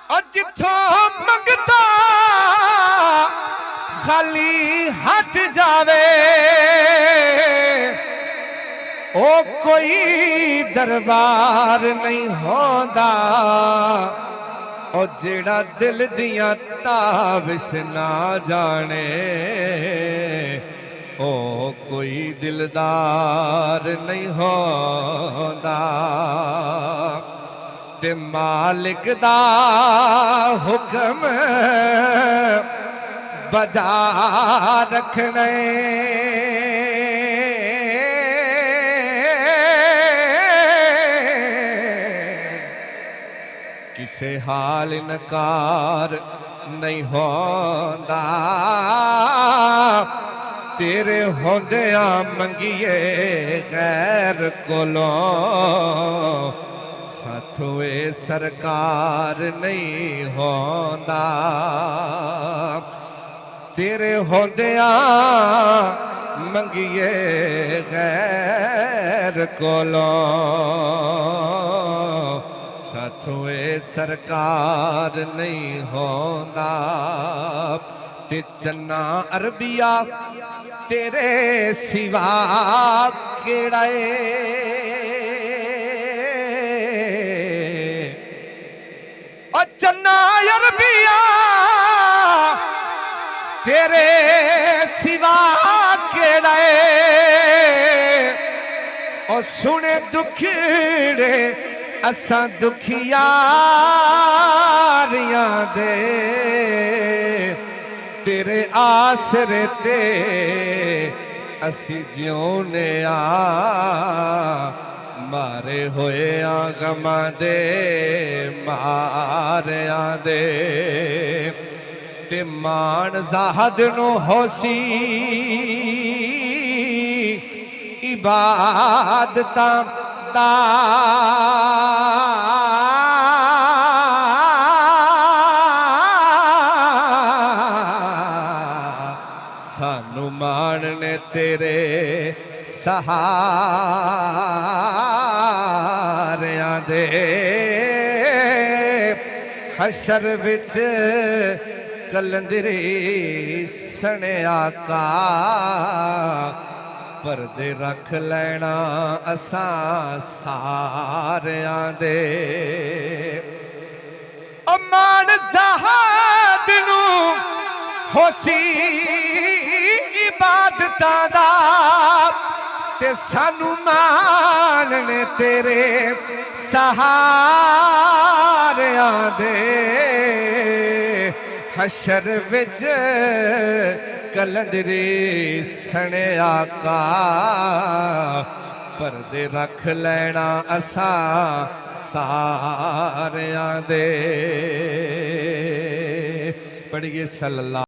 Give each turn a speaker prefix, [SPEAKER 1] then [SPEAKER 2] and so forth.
[SPEAKER 1] जिथों मंगता खाली हट जावे ओ कोई दरबार नहीं होंदा ओ जेड़ा दिल दियां ताबिश ना जाने ओ कोई दिलदार नहीं होंदा ते मालिक दा हुक्म बजा रखने किसे हाल इनकार नहीं होंदा तेरे होंदिया मंगिए गैर कोलों साथोए सरकार नहीं होंदा तेरे होंदिया मंगिए गैर कोलों साथोए सरकार नहीं होंदा ते चन्ना अरबिया तेरे सिवा केड़ा चन्ना अरबिया तेरे सिवा केड़ा और सुने दुखड़े असा दुखियारियां दे तेरे आसरे ते असी जिउने मारे होए गमां दे मारिया दे ते मान ज़ाहद नो होसी इबादतां दा सानू मानने तेरे सहारियां दे हशर विच कलंदरी सने आका परदे रख लेना असां सारियां दे अमान ज़ाहद नू होसी इबादतां दा ते सानू मानने तेरे सहारियां दे हशर विच कलंदरी सने आका परदे रख लेना असां सारियां दे पढ़िए सल्लल्लाहु